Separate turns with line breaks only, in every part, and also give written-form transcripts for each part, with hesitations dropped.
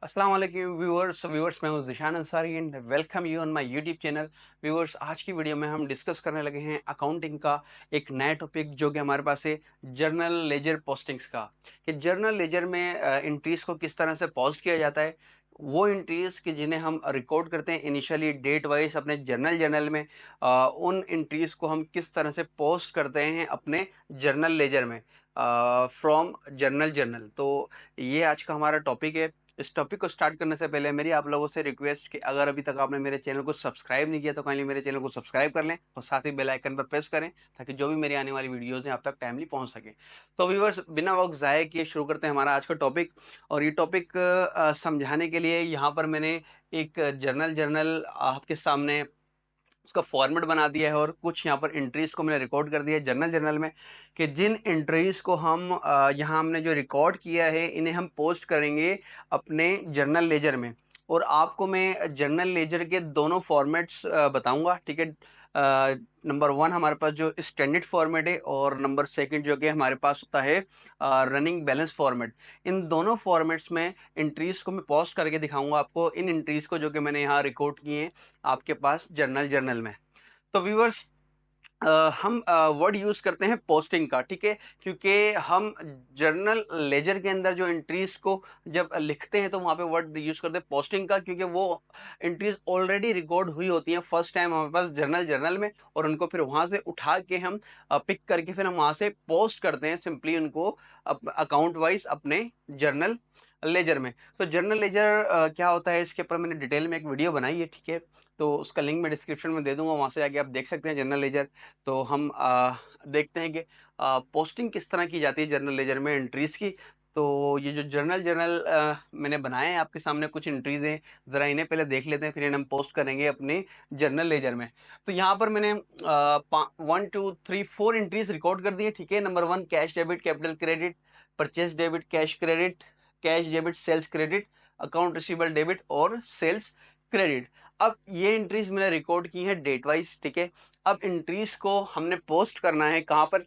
अस्सलाम वालेकुम व्यूअर्स मैं हूं Zeeshan Ansari and welcome you on my YouTube channel. Viewers, आज की वीडियो में हम डिस्कस करने लगे हैं अकाउंटिंग का एक नया टॉपिक जो कि हमारे पास है जर्नल लेजर पोस्टिंग्स का। कि जर्नल लेजर में एंट्रीज को किस तरह से पोस्ट किया जाता है, वो एंट्रीज कि जिन्हें हम रिकॉर्ड करते हैं इनिशियली डेट वाइज अपने जर्नल में, उन एंट्रीज को हम किस तरह से पोस्ट करते हैं अपने जर्नल लेजर में फ्रॉम जर्नल। तो ये आज का हमारा टॉपिक है। इस टॉपिक को स्टार्ट करने से पहले मेरी आप लोगों से रिक्वेस्ट कि अगर अभी तक आपने मेरे चैनल को सब्सक्राइब नहीं किया तो काइंडली मेरे चैनल को सब्सक्राइब कर लें और साथ ही बेल आइकन पर प्रेस करें ताकि जो भी मेरी आने वाली वीडियोस हैं आप तक टाइमली पहुंच सके। तो व्यूअर्स, बिना वक्त ज़ाये किए शुरू करते हैं हमारा आज का टॉपिक। और ये टॉपिक समझाने के लिए यहाँ पर मैंने एक जर्नल आपके सामने उसका फॉर्मेट बना दिया है और कुछ यहाँ पर एंट्रीज को मैंने रिकॉर्ड कर दिया है जर्नल में, कि जिन एंट्रीज को हम यहाँ हमने जो रिकॉर्ड किया है इन्हें हम पोस्ट करेंगे अपने जर्नल लेजर में। और आपको मैं जर्नल लेजर के दोनों फॉर्मेट्स बताऊंगा, ठीक है। नंबर वन हमारे पास जो स्टैंडर्ड फॉर्मेट है और नंबर सेकंड जो कि हमारे पास होता है रनिंग बैलेंस फॉर्मेट। इन दोनों फॉर्मेट्स में एंट्रीज को मैं पोस्ट करके दिखाऊंगा आपको, इन एंट्रीज को जो कि मैंने यहाँ रिकॉर्ड किए हैं आपके पास जर्नल में। तो व्यूअर्स, हम वर्ड यूज़ करते हैं पोस्टिंग का, ठीक है। क्योंकि हम जर्नल लेजर के अंदर जो एंट्रीज को जब लिखते हैं तो वहाँ पे वर्ड यूज़ करते हैं पोस्टिंग का, क्योंकि वो एंट्रीज ऑलरेडी रिकॉर्ड हुई होती हैं फर्स्ट टाइम हमारे पास जर्नल में, और उनको फिर वहाँ से उठा के हम पिक करके फिर हम वहाँ से पोस्ट करते हैं सिंपली उनको अकाउंट वाइज अपने जर्नल लेजर में। तो जर्नल लेजर क्या होता है, इसके ऊपर मैंने डिटेल में एक वीडियो बनाई है, ठीक है। तो उसका लिंक मैं डिस्क्रिप्शन में दे दूंगा, वहाँ से जाके आप देख सकते हैं जर्नल लेजर। तो हम देखते हैं कि पोस्टिंग किस तरह की जाती है जर्नल लेजर में एंट्रीज की। तो ये जो जर्नल मैंने बनाए हैं आपके सामने, कुछ एंट्रीज हैं, ज़रा इन्हें पहले देख लेते हैं, फिर इन्हें हम पोस्ट करेंगे अपने जर्नल लेजर में। तो यहाँ पर मैंने 1 2 3 4 एंट्रीज रिकॉर्ड कर दी है, ठीक है। Number one, cash debit capital credit, purchase debit cash credit, cash debit sales credit, account receivable debit और सेल्स क्रेडिट। अब ये एंट्रीज मैंने रिकॉर्ड की है डेट वाइज, ठीक है। अब एंट्रीज को हमने पोस्ट करना है कहाँ पर,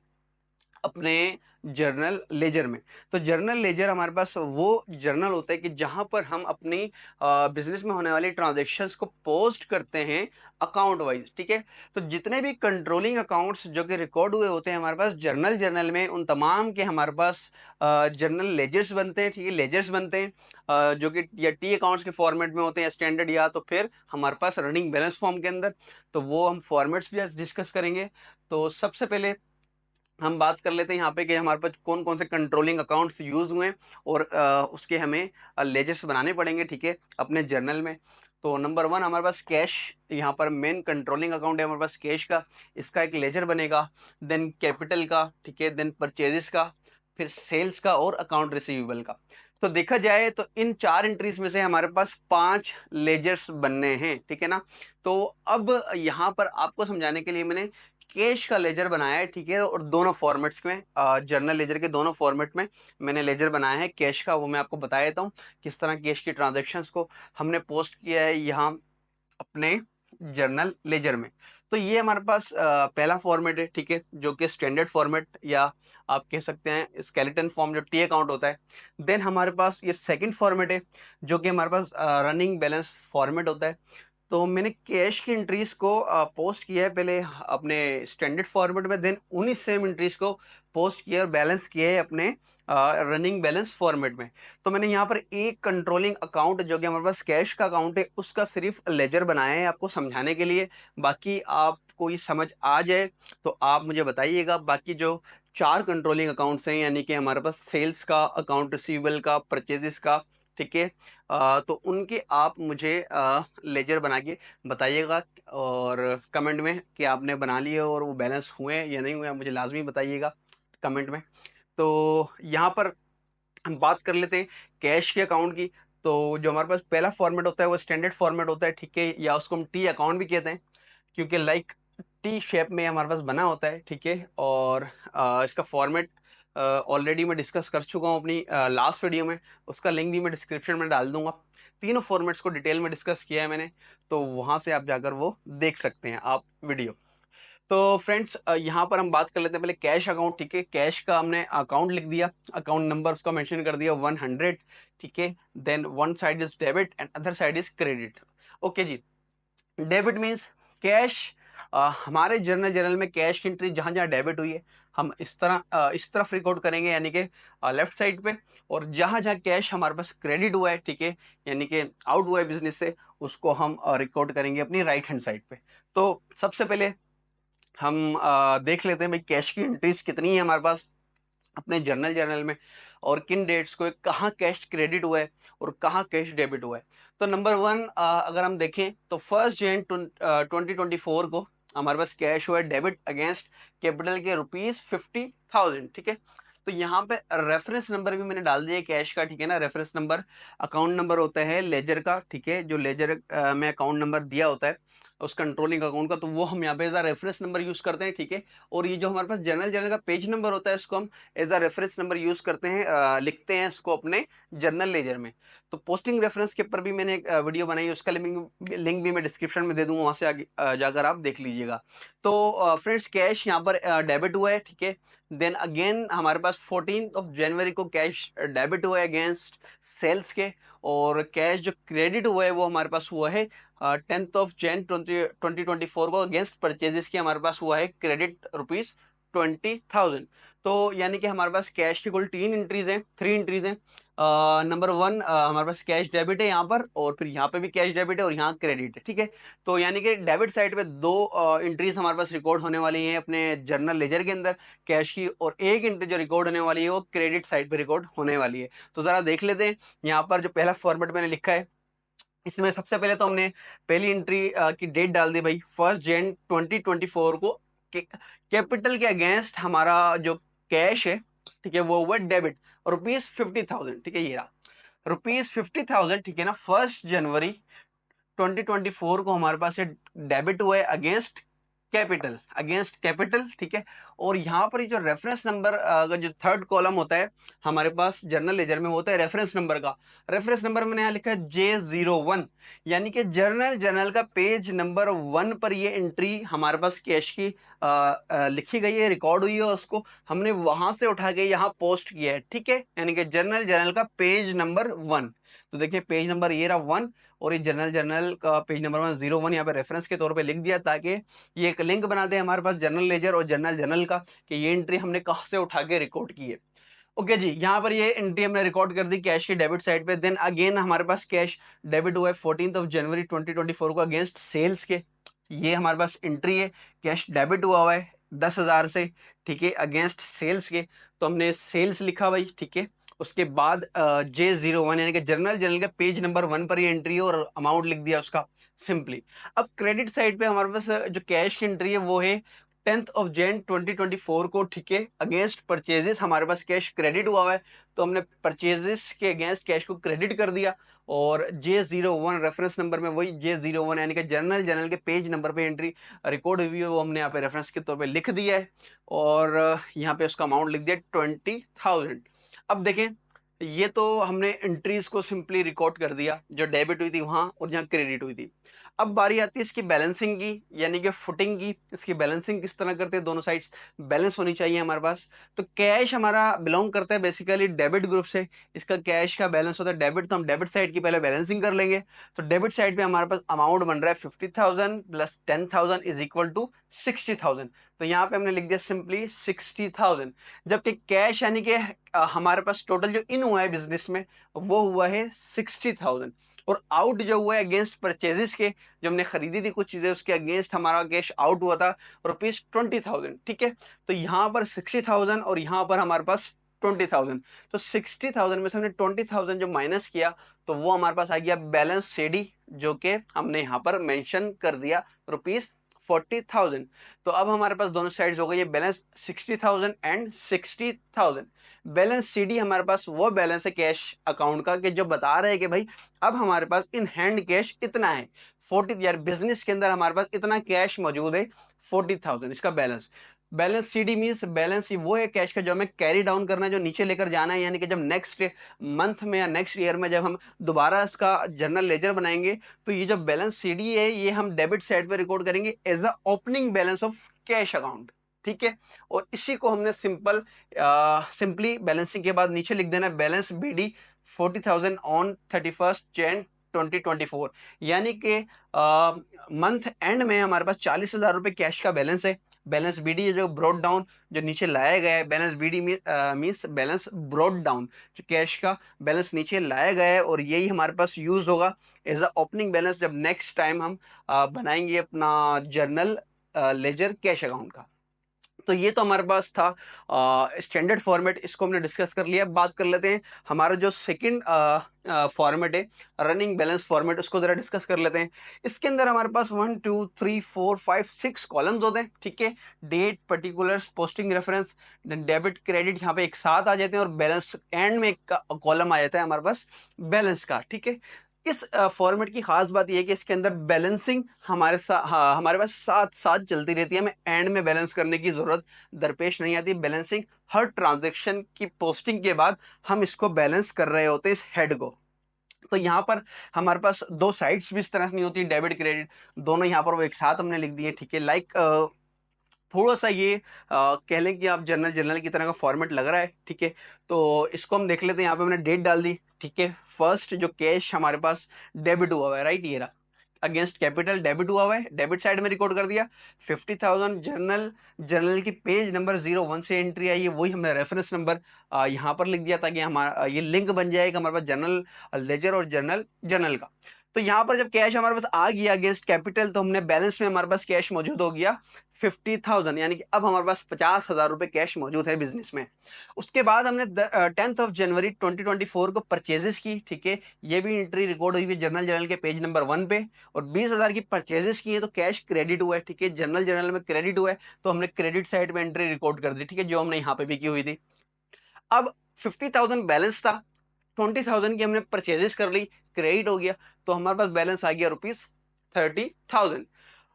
अपने जर्नल लेजर में। तो जर्नल लेजर हमारे पास वो जर्नल होता है कि जहां पर हम अपनी बिजनेस में होने वाली ट्रांजैक्शंस को पोस्ट करते हैं अकाउंट वाइज, ठीक है। तो जितने भी कंट्रोलिंग अकाउंट्स जो कि रिकॉर्ड हुए होते हैं हमारे पास जर्नल में, उन तमाम के हमारे पास जर्नल लेजर्स बनते हैं, ठीक है। लेजर्स बनते हैं जो कि या टी अकाउंट्स के फॉर्मेट में होते हैं स्टैंडर्ड, या तो फिर हमारे पास रनिंग बैलेंस फॉर्म के अंदर। तो वो हम फॉर्मेट्स भी आज डिस्कस करेंगे। तो सबसे पहले हम बात कर लेते हैं यहाँ पे कि हमारे पास कौन कौन से कंट्रोलिंग अकाउंट्स यूज हुए हैं और उसके हमें लेजर्स बनाने पड़ेंगे, ठीक है, अपने जर्नल में। तो नंबर वन हमारे पास कैश, यहाँ पर मेन कंट्रोलिंग अकाउंट है हमारे पास कैश का, इसका एक लेजर बनेगा। देन कैपिटल का, ठीक है, देन परचेजेस का, फिर सेल्स का और अकाउंट रिसीवेबल का। तो देखा जाए तो इन चार एंट्रीज में से हमारे पास 5 लेजर्स बनने हैं, ठीक है ना। तो अब यहाँ पर आपको समझाने के लिए मैंने कैश का लेजर बनाया है, ठीक है। और दोनों फॉर्मेट्स में, जर्नल लेजर के दोनों फॉर्मेट में मैंने लेजर बनाया है कैश का, वो मैं आपको बता देता हूँ किस तरह कैश की ट्रांजैक्शंस को हमने पोस्ट किया है यहाँ अपने जर्नल लेजर में। तो ये हमारे पास पहला फॉर्मेट है, ठीक है, जो कि स्टैंडर्ड फॉर्मेट या आप कह सकते हैं स्केलेटन फॉर्म, जो टी अकाउंट होता है। देन हमारे पास ये सेकंड फॉर्मेट है जो कि हमारे पास रनिंग बैलेंस फॉर्मेट होता है। तो मैंने कैश की एंट्रीज को पोस्ट किया है पहले अपने स्टैंडर्ड फॉर्मेट में, देन उन्हीं सेम एंट्रीज को पोस्ट किया और बैलेंस किया है अपने रनिंग बैलेंस फॉर्मेट में। तो मैंने यहाँ पर एक कंट्रोलिंग अकाउंट जो कि हमारे पास कैश का अकाउंट है उसका सिर्फ लेजर बनाया है आपको समझाने के लिए। बाकी आपको ये समझ आ जाए तो आप मुझे बताइएगा। बाकी जो चार कंट्रोलिंग अकाउंट्स हैं, यानी कि हमारे पास सेल्स का, अकाउंट रिसीवेबल का, परचेजेस का, ठीक है, तो उनके आप मुझे लेजर बना के बताइएगा और कमेंट में कि आपने बना लिए और वो बैलेंस हुए या नहीं हुए, आप मुझे लाजमी बताइएगा कमेंट में। तो यहाँ पर हम बात कर लेते हैं कैश के अकाउंट की। तो जो हमारे पास पहला फॉर्मेट होता है वो स्टैंडर्ड फॉर्मेट होता है, ठीक है, या उसको हम टी अकाउंट भी कहते हैं, क्योंकि लाइक टी शेप में हमारे पास बना होता है, ठीक है। और इसका फॉर्मेट ऑलरेडी मैं डिस्कस कर चुका हूँ अपनी लास्ट वीडियो में, उसका लिंक भी मैं डिस्क्रिप्शन में डाल दूंगा। तीनों फॉर्मेट्स को डिटेल में डिस्कस किया है मैंने, तो वहाँ से आप जाकर वो देख सकते हैं आप वीडियो। तो फ्रेंड्स यहाँ पर हम बात कर लेते हैं पहले कैश अकाउंट, ठीक है। कैश का हमने अकाउंट लिख दिया, अकाउंट नंबर उसका मेंशन कर दिया 100, ठीक है। Then one side is debit and other side is credit. Okay जी। डेबिट मीन्स कैश, हमारे जर्नल में कैश की एंट्री जहां जहां डेबिट हुई है हम इस तरफ रिकॉर्ड करेंगे, यानी कि लेफ्ट साइड पे। और जहां जहां कैश हमारे पास क्रेडिट हुआ है, ठीक है, यानी कि आउट हुआ है बिजनेस से, उसको हम रिकॉर्ड करेंगे अपनी राइट हैंड साइड पे। तो सबसे पहले हम देख लेते हैं भाई कैश की एंट्रीज कितनी है हमारे पास अपने जर्नल में, और किन डेट्स को कहाँ कैश क्रेडिट हुआ है और कहाँ कैश डेबिट हुआ है। तो नंबर वन अगर हम देखें तो 1 जन 2024 को हमारे पास कैश हुआ है डेबिट अगेंस्ट कैपिटल के ₹50,000, ठीक है। तो यहाँ पे रेफरेंस नंबर भी मैंने डाल दिया कैश का, ठीक है ना। रेफरेंस नंबर अकाउंट नंबर होता है लेजर का, ठीक है, जो लेजर में अकाउंट नंबर दिया होता है उस कंट्रोलिंग अकाउंट का, तो वो हम यहाँ पे as a reference number use करते हैं, ठीक है। और ये जो हमारे पास जर्नल का पेज नंबर होता है इसको हम as a reference number use करते हैं, लिखते हैं इसको अपने जर्नल लेजर में। तो पोस्टिंग रेफरेंस के ऊपर भी मैंने एक वीडियो बनाई है, उसका लिंक भी मैं डिस्क्रिप्शन में दे दूंगा, वहां से आगे जाकर आप देख लीजिएगा। तो फ्रेंड्स कैश यहाँ पर डेबिट हुआ है, ठीक है। देन अगेन हमारे पास 14 जनवरी को कैश डेबिट हुआ है अगेंस्ट सेल्स के, और कैश जो क्रेडिट हुआ है वो हमारे पास हुआ है 10 जनवरी 2024 को अगेंस्ट परचेजेस की हमारे पास हुआ है क्रेडिट ₹20,000। तो यानी कि हमारे पास कैश की कुल 3 एंट्रीज हैं, 3 एंट्रीज हैं। नंबर वन हमारे पास कैश डेबिट है यहाँ पर, और फिर यहाँ पे भी कैश डेबिट है और यहाँ क्रेडिट है, ठीक है। तो यानी कि डेबिट साइड पे 2 एंट्रीज हमारे पास रिकॉर्ड होने वाली हैं अपने जर्नल लेजर के अंदर कैश की, और एक एंट्री जो रिकॉर्ड होने वाली है वो क्रेडिट साइड पे रिकॉर्ड होने वाली है। तो जरा देख लेते हैं यहाँ पर जो पहला फॉर्मेट मैंने लिखा है, इसमें सबसे पहले तो हमने पहली एंट्री की डेट डाल दी भाई 1 जन 2024 को। कैपिटल के अगेंस्ट हमारा जो कैश है, ठीक है, वो हुआ डेबिट ₹50,000, ठीक है, ये रहा ₹50,000, ठीक है ना। 1 जनवरी 2024 को हमारे पास ये डेबिट हुआ है अगेंस्ट कैपिटल, ठीक है। और यहाँ पर ये जो रेफरेंस नंबर का जो थर्ड कॉलम होता है हमारे पास जर्नल लेजर में होता है रेफरेंस नंबर का। रेफरेंस नंबर मैंने यहाँ लिखा है J01, यानी कि जर्नल का पेज नंबर 1 पर ये एंट्री हमारे पास कैश की लिखी गई है, रिकॉर्ड हुई है, और उसको हमने वहां से उठा के यहाँ पोस्ट किया है, ठीक है। यानी कि जर्नल का पेज नंबर 1। तो देखिए पेज नंबर ये रहा 1, और ये जर्नल का पेज नंबर 101 यहाँ पे रेफरेंस के तौर पे लिख दिया, ताकि ये एक लिंक बना दे हमारे पास जर्नल लेजर और जर्नल का कि ये एंट्री हमने कहाँ से उठा के रिकॉर्ड की है। ओके जी, यहाँ पर ये एंट्री हमने रिकॉर्ड कर दी कैश की डेबिट साइड पे। देन अगेन हमारे पास कैश डेबिट हुआ है 14 जनवरी 2024 को अगेंस्ट सेल्स के, ये हमारे पास एंट्री है। कैश डेबिट हुआ है 10,000 से, ठीक है, अगेंस्ट सेल्स के, तो हमने सेल्स लिखा भाई, ठीक है। उसके बाद J01 यानी कि जर्नल के पेज नंबर 1 पर ये एंट्री है और अमाउंट लिख दिया उसका सिंपली। अब क्रेडिट साइड पे हमारे पास जो कैश की एंट्री है वो है 10 जन 2024 को, ठीक है, अगेंस्ट परचेजेस हमारे पास कैश क्रेडिट हुआ है, तो हमने परचेजेस के अगेंस्ट कैश को क्रेडिट कर दिया। और J01 रेफरेंस नंबर में वही J01 यानी कि जर्नल के पेज नंबर पे एंट्री रिकॉर्ड हुई है, वो हमने यहाँ पे रेफरेंस के तौर पे लिख दिया है, और यहाँ पे उसका अमाउंट लिख दिया 20,000। अब देखें ये तो हमने एंट्रीज को सिंपली रिकॉर्ड कर दिया जो डेबिट हुई थी वहां और जहाँ क्रेडिट हुई थी। अब बारी आती है इसकी बैलेंसिंग की, यानी कि फुटिंग की। इसकी बैलेंसिंग किस तरह करते हैं, दोनों साइड्स बैलेंस होनी चाहिए हमारे पास। तो कैश हमारा बिलोंग करता है बेसिकली डेबिट ग्रुप से, इसका कैश का बैलेंस होता है डेबिट, तो हम डेबिट साइड की पहले बैलेंसिंग कर लेंगे। तो डेबिट साइड पे हमारे पास अमाउंट बन रहा है 50,000 प्लस 10,000 इज इक्वल टू 60,000। तो यहाँ पे हमने लिख दिया सिंपली 60,000। जबकि कैश यानी कि हमारे पास टोटल जो इन हुआ है बिजनेस में वो हुआ है 60,000, और आउट जो हुआ है अगेंस्ट परचेजेस के, जो हमने खरीदी थी कुछ चीजें उसके अगेंस्ट हमारा कैश आउट हुआ था ₹20,000, ठीक है। तो यहाँ पर 60,000 और यहाँ पर हमारे पास 20,000। तो 60,000 में से हमने 20,000 जो माइनस किया तो वो हमारे पास आ गया बैलेंस सीडी, जो कि हमने यहाँ पर मेंशन कर दिया ₹40,000। तो अब हमारे पास दोनों साइड्स हो गई है बैलेंस 60,000 एंड 60,000। बैलेंस सीडी हमारे पास वो बैलेंस है कैश अकाउंट का कि जो बता रहे हैं कि भाई अब हमारे पास इन हैंड कैश इतना है 40, यार बिजनेस के अंदर हमारे पास इतना कैश मौजूद है 40,000 इसका balance. Balance CD means balance वो है कैश का जो हमें कैरी डाउन करना है, जो नीचे लेकर जाना है, यानी कि जब नेक्स्ट मंथ में या नेक्स्ट ईयर में जब हम दोबारा इसका जर्नल लेजर बनाएंगे तो ये जो बैलेंस सीडी है ये हम डेबिट साइड पे रिकॉर्ड करेंगे as a opening balance of cash account, ठीक है। और इसी को हमने सिंपली बैलेंसिंग के बाद नीचे लिख देना balance BD 40,000 on 31st Jan 2024, यानी कि मंथ एंड में हमारे पास 40,000 रुपये कैश का बैलेंस है। बैलेंस BD जो ब्रॉड डाउन जो नीचे लाया गया है, balance BD means balance brought down, जो कैश का बैलेंस नीचे लाया गया है, और यही हमारे पास यूज होगा एज अ ओपनिंग बैलेंस जब नेक्स्ट टाइम हम बनाएंगे अपना जर्नल लेजर कैश अकाउंट का। तो ये तो हमारे पास था स्टैंडर्ड फॉर्मेट, इसको हमने डिस्कस कर लिया। बात कर लेते हैं हमारा जो सेकंड फॉर्मेट है रनिंग बैलेंस फॉर्मेट, उसको जरा डिस्कस कर लेते हैं। इसके अंदर हमारे पास 1 2 3 4 5 6 कॉलम्स होते हैं, ठीक है। Date, particulars, posting reference, then debit credit यहाँ पे एक साथ आ जाते हैं, और बैलेंस एंड में एक कॉलम आ जाता है हमारे पास बैलेंस का, ठीक है। इस फॉर्मेट की खास बात यह है कि इसके अंदर बैलेंसिंग हमारे पास साथ साथ चलती रहती है, हमें एंड में बैलेंस करने की जरूरत दरपेश नहीं आती। बैलेंसिंग हर ट्रांजैक्शन की पोस्टिंग के बाद हम इसको बैलेंस कर रहे होते हैं इस हेड को। तो यहाँ पर हमारे पास दो साइड्स भी इस तरह से नहीं होती, डेबिट क्रेडिट दोनों यहाँ पर वो एक साथ हमने लिख दिए, ठीक है। लाइक थोड़ा सा ये कह लें कि आप जर्नल की तरह का फॉर्मेट लग रहा है, ठीक है। तो इसको हम देख लेते हैं। यहाँ पे मैंने डेट डाल दी, ठीक है। फर्स्ट जो कैश हमारे पास डेबिट हुआ है, राइट, ये रहा, अगेंस्ट कैपिटल डेबिट हुआ है, डेबिट साइड में रिकॉर्ड कर दिया 50,000। जर्नल की पेज नंबर 01 से एंट्री आई है, वही हमने रेफरेंस नंबर यहाँ पर लिख दिया ताकि हमारा ये लिंक बन जाएगा हमारे पास जर्नल लेजर और जर्नल का। तो यहाँ पर जब कैश हमारे पास आ गया अगेंस्ट कैपिटल, तो हमने बैलेंस में हमारे पास कैश मौजूद हो गया 50,000, यानी कि अब हमारे पास 50,000 रुपए कैश मौजूद है बिजनेस में। उसके बाद हमने 10th of January 2024 को परचेजेस की, ठीक है। ये भी एंट्री रिकॉर्ड हुई है जर्नल के पेज नंबर 1 पे, और 20,000 की परचेजेस की है, तो कैश क्रेडिट हुआ है, ठीक है। जर्नल में क्रेडिट हुआ है, तो हमने क्रेडिट साइड में एंट्री रिकॉर्ड कर दी, ठीक है, जो हमने यहाँ पे भी की हुई थी। अब 50,000 बैलेंस था, 20,000 की हमने परचेजेस कर ली, क्रेडिट हो गया, तो हमारे पास बैलेंस आ गया ₹30,000।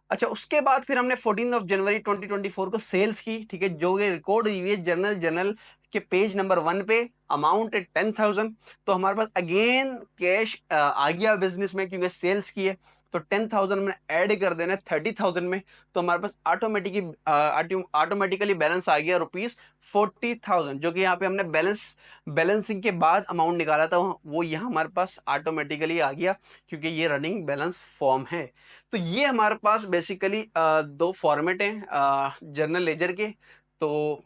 अच्छा, उसके बाद फिर हमने 14 जनवरी 2024 को सेल्स की, ठीक है, जो ये रिकॉर्ड हुई है जर्नल के पेज नंबर 1 पे, अमाउंट है 10,000। तो हमारे पास अगेन कैश आ गया बिजनेस में, क्योंकि सेल्स की है, तो 10,000 में ऐड कर देना है 30,000 में, तो हमारे पास ऑटोमेटिकली बैलेंस आ गया ₹40,000, जो कि यहाँ पे हमने बैलेंसिंग के बाद अमाउंट निकाला था, वो यहाँ हमारे पास ऑटोमेटिकली आ गया, क्योंकि ये रनिंग बैलेंस फॉर्म है। तो ये हमारे पास बेसिकली दो फॉर्मेट हैं जर्नल लेजर के, तो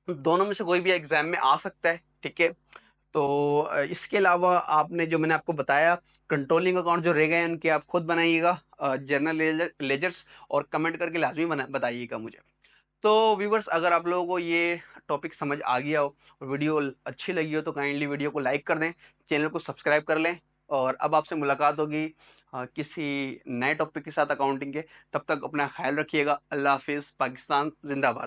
दोनों में से कोई भी एग्जाम में आ सकता है, ठीक है। तो इसके अलावा आपने जो मैंने आपको बताया कंट्रोलिंग अकाउंट जो रह गए हैं उनके आप खुद बनाइएगा जर्नल लेजर्स, और कमेंट करके लाजमी बताइएगा मुझे। तो व्यूवर्स, अगर आप लोगों को ये टॉपिक समझ आ गया हो और वीडियो अच्छी लगी हो, तो काइंडली वीडियो को लाइक कर दें, चैनल को सब्सक्राइब कर लें, और अब आपसे मुलाकात होगी किसी नए टॉपिक के साथ अकाउंटिंग के। तब तक अपना ख्याल रखिएगा। अल्लाह हाफिज़। पाकिस्तान जिंदाबाद।